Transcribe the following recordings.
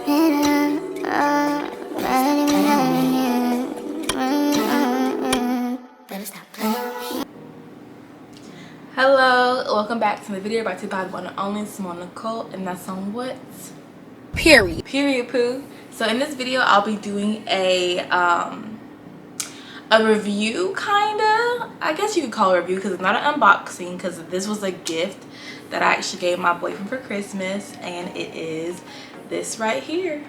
Hello, welcome back to the video brought to you by the one and only Simone Nicole, and that's on what? Period poo. So in this video, I'll be doing a review, kinda. I guess you could call it a review because it's not an unboxing, because this was a gift that I actually gave my boyfriend for Christmas, and it is this right here.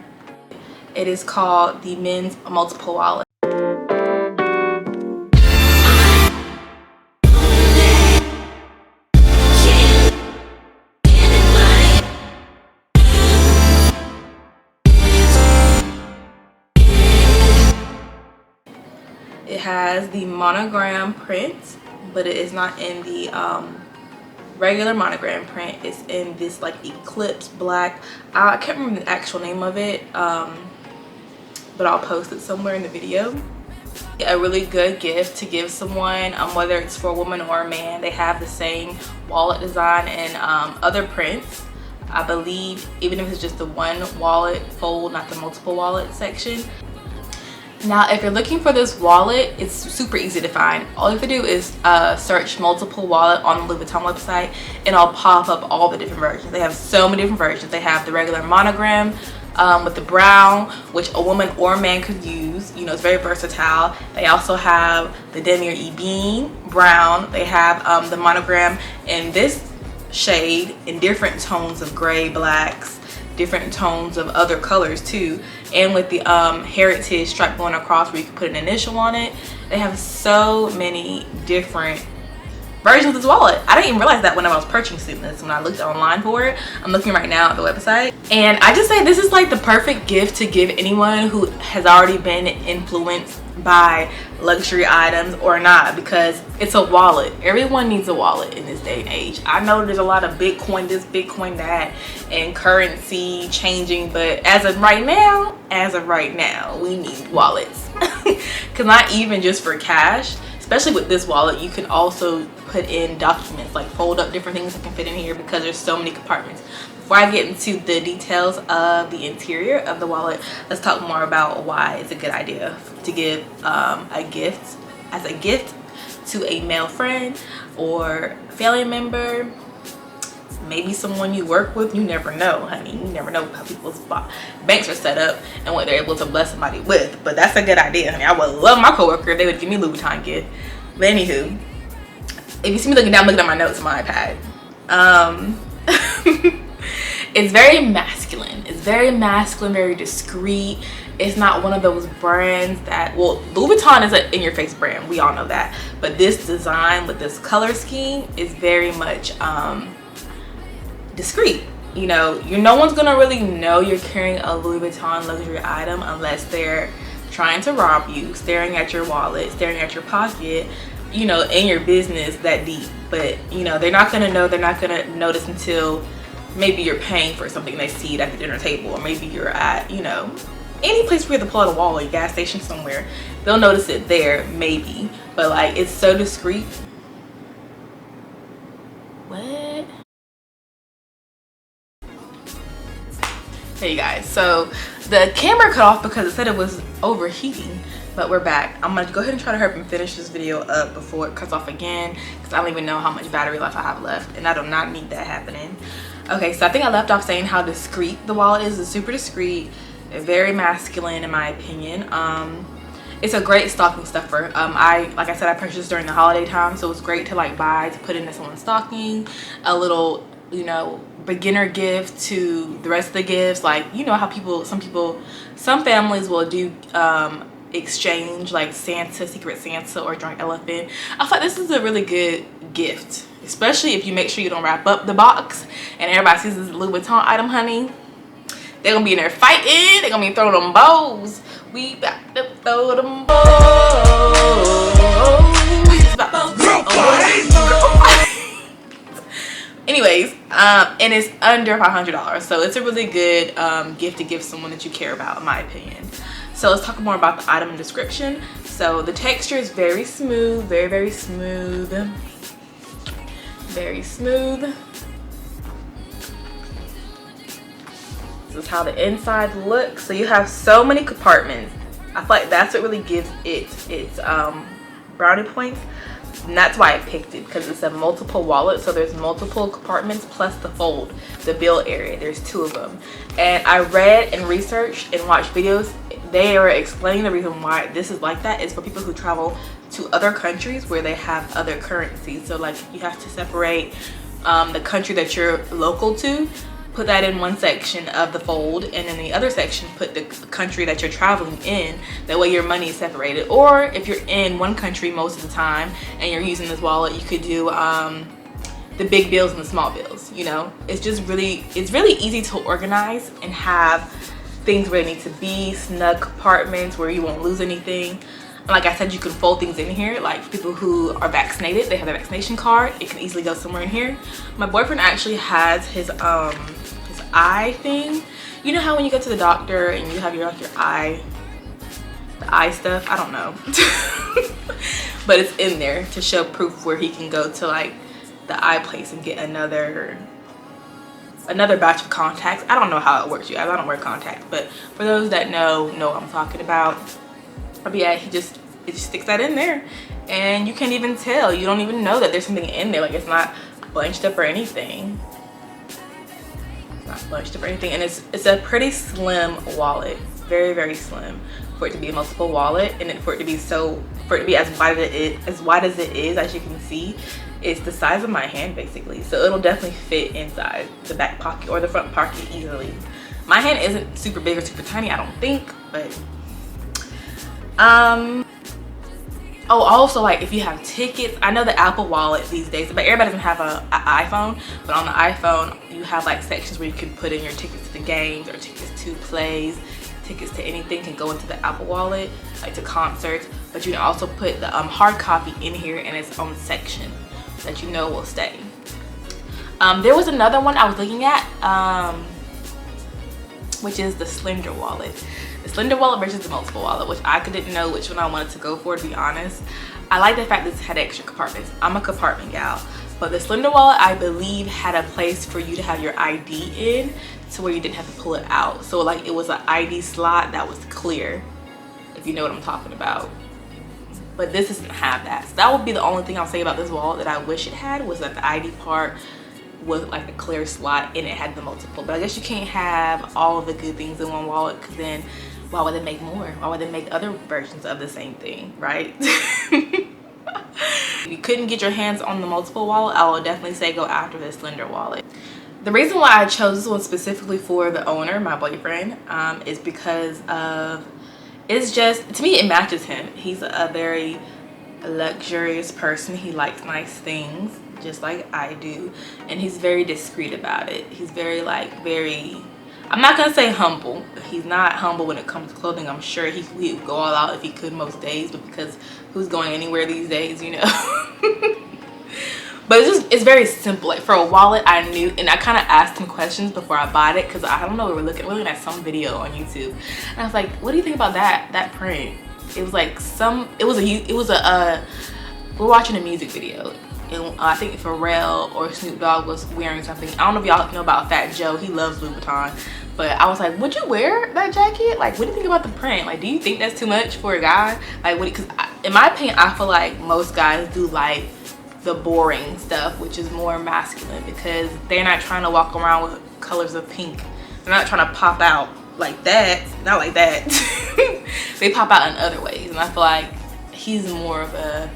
It is called the Men's Multiple Wallet. It has the monogram print, but it is not in the regular monogram print. It's in this like eclipse black. I can't remember the actual name of it, but I'll post it somewhere in the video. A really good gift to give someone, whether it's for a woman or a man. They have the same wallet design and other prints, I believe, even if it's just the one wallet fold, not the multiple wallet section. Now, if you're looking for this wallet, it's super easy to find. All you have to do is search multiple wallet on the Louis Vuitton website, and I'll pop up all the different versions. They have so many different versions. They have the regular monogram with the brown, which a woman or a man could use. You know, it's very versatile. They also have the demi or ebene brown. They have the monogram in this shade in different tones of gray, blacks, different tones of other colors too, and with the heritage stripe going across where you can put an initial on it. They have so many different versions of this wallet. I didn't even realize that when I was purchasing this, when I looked online for it. I'm looking right now at the website, and I just say this is like the perfect gift to give anyone who has already been influenced by luxury items or not, because it's a wallet. Everyone needs a wallet in this day and age. I know there's a lot of Bitcoin this, Bitcoin that, and currency changing, but as of right now, we need wallets. Because not even just for cash, especially with this wallet, you can also put in documents, like fold up different things that can fit in here, because there's so many compartments. Before I get into the details of the interior of the wallet, let's talk more about why it's a good idea to give a gift to a male friend or family member, maybe someone you work with. You never know, honey. You never know how people's banks are set up and what they're able to bless somebody with. But that's a good idea, honey. I would love my coworker if they would give me a Louis Vuitton gift. But anywho, if you see me looking down, looking at my notes on my iPad, it's very masculine. It's very masculine, very discreet. It's not one of those brands that, well, Louis Vuitton is an in-your-face brand. We all know that. But this design with this color scheme is very much discreet. You know, no one's gonna really know you're carrying a Louis Vuitton luxury item unless they're trying to rob you, staring at your wallet, staring at your pocket, you know, in your business that deep. But, you know, they're not gonna know, they're not gonna notice until maybe you're paying for something they see it at the dinner table, or maybe you're at, you know, any place where you have to pull out a wall, a gas station somewhere. They'll notice it there, maybe. But like, it's so discreet. What? Hey you guys, so the camera cut off because it said it was overheating, but we're back. I'm gonna go ahead and try to hurry up and finish this video up before it cuts off again, because I don't even know how much battery life I have left, and I do not need that happening. Okay, so I think I left off saying how discreet the wallet is. It's super discreet, very masculine in my opinion. It's a great stocking stuffer. Like I said, I purchased during the holiday time, so it's great to like buy to put into someone's stocking, a little, you know, beginner gift to the rest of the gifts. Like, you know how some families will do exchange, like Santa, Secret Santa, or Drunk Elephant. I thought this is a really good gift, especially if you make sure you don't wrap up the box and everybody sees this Louis Vuitton item, honey. They're gonna be in there fighting. They're gonna be throwing them bows. We about to throw them bows. Anyways, and it's under $500, so it's a really good gift to give someone that you care about, in my opinion. So let's talk more about the item and description. So the texture is very smooth, very smooth, very smooth. It's is how the inside looks. So you have so many compartments. I feel like that's what really gives it its brownie points. And that's why I picked it, because it's a multiple wallet. So there's multiple compartments plus the fold, the bill area. There's 2 of them. And I read and researched and watched videos. They are explaining the reason why this is like that is for people who travel to other countries where they have other currencies. So like you have to separate the country that you're local to, put that in one section of the fold, and in the other section put the country that you're traveling in. That way your money is separated. Or if you're in one country most of the time and you're using this wallet, you could do the big bills and the small bills. You know, it's really easy to organize and have things where they need to be, snug compartments where you won't lose anything. Like I said, you can fold things in here. Like for people who are vaccinated, they have their vaccination card, it can easily go somewhere in here. My boyfriend actually has his eye thing. You know how when you go to the doctor and you have your eye, the eye stuff, I don't know. But it's in there to show proof where he can go to like the eye place and get another batch of contacts. I don't know how it works, you guys. I don't wear contacts, but for those that know what I'm talking about. But yeah, it just sticks that in there, and you can't even tell. You don't even know that there's something in there. Like it's not bunched up or anything. It's not bunched up or anything, and it's a pretty slim wallet. Very, very slim for it to be a multiple wallet, and for it to be as wide as it is, as you can see. It's the size of my hand basically, so it'll definitely fit inside the back pocket or the front pocket easily. My hand isn't super big or super tiny, I don't think, but oh, also like if you have tickets, I know the Apple Wallet these days, but everybody doesn't have an iPhone, but on the iPhone you have like sections where you can put in your tickets to the games or tickets to plays, tickets to anything can go into the Apple Wallet, like to concerts. But you can also put the hard copy in here in its own section that you know will stay. There was another one I was looking at, which is the Slender wallet. The Slender wallet versus the multiple wallet, which I didn't know which one I wanted to go for, to be honest. I like the fact that this had extra compartments. I'm a compartment gal. But the Slender wallet, I believe, had a place for you to have your ID in, to where you didn't have to pull it out. So like it was an ID slot that was clear, if you know what I'm talking about. But this doesn't have that. So that would be the only thing I'll say about this wallet that I wish it had, was that the ID part was like a clear slot and it had the multiple. But I guess you can't have all of the good things in one wallet, because then why would they make more? Why would they make other versions of the same thing, right? If you couldn't get your hands on the multiple wallet, I will definitely say go after the Slender wallet. The reason why I chose this one specifically for the owner, my boyfriend, is because of, it's just, to me it matches him. He's a very luxurious person. He likes nice things just like I do, and he's very discreet about it. He's very I'm not gonna say humble. He's not humble when it comes to clothing. I'm sure he would go all out if he could most days, but because who's going anywhere these days, you know? But it's very simple. Like for a wallet, I knew, and I kind of asked him questions before I bought it, because I don't know, we were looking at some video on YouTube, and I was like, what do you think about that print? It was like we're watching a music video, and I think Pharrell or Snoop Dogg was wearing something. I don't know if y'all know about Fat Joe. He loves Louis Vuitton. But I was like, would you wear that jacket? Like, what do you think about the print? Like, do you think that's too much for a guy? Like, because in my opinion, I feel like most guys do like the boring stuff, which is more masculine, because they're not trying to walk around with colors of pink. They're not trying to pop out like that. Not like that. They pop out in other ways. And I feel like he's more of a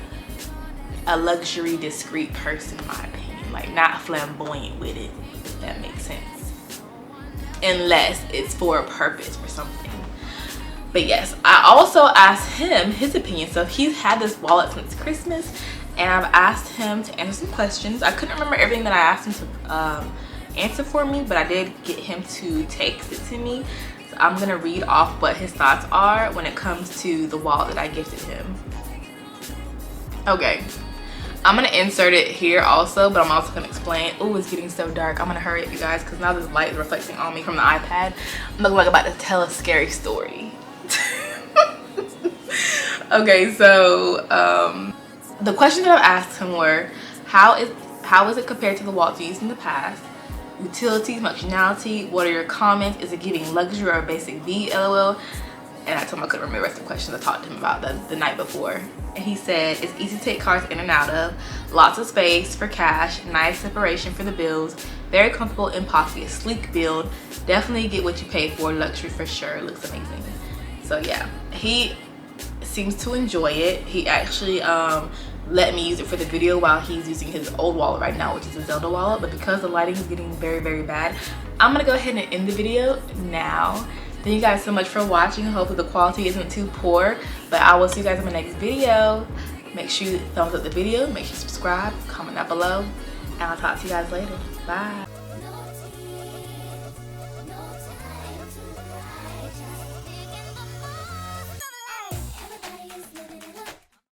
luxury, discreet person, in my opinion. Like, not flamboyant with it, if that makes sense. Unless it's for a purpose or something. But yes, I also asked him his opinion. So he's had this wallet since Christmas, and I've asked him to answer some questions. I couldn't remember everything that I asked him to answer for me, but I did get him to text it to me. So I'm gonna read off what his thoughts are when it comes to the wallet that I gifted him. Okay, I'm gonna insert it here also, but I'm also gonna explain. Oh, it's getting so dark. I'm gonna hurry up, you guys, because now this light is reflecting on me from the iPad. I'm looking like I'm about to tell a scary story. Okay, so the questions that I've asked him were, how is it compared to the wallets you used in the past? utilities, functionality. What are your comments? Is it giving luxury or basic V? LOL. And I told him I couldn't remember the rest of the questions I talked to him about the night before. And he said, it's easy to take cars in and out of, lots of space for cash, nice separation for the bills, very comfortable in pocket, sleek build, definitely get what you pay for, luxury for sure, looks amazing. So yeah, he seems to enjoy it. He actually let me use it for the video while he's using his old wallet right now, which is a Zelda wallet. But because the lighting is getting very bad, I'm gonna go ahead and end the video now. Thank you guys so much for watching. Hopefully the quality isn't too poor, but I will see you guys in my next video. Make sure you thumbs up the video, make sure you subscribe, comment down below, and I'll talk to you guys later. Bye.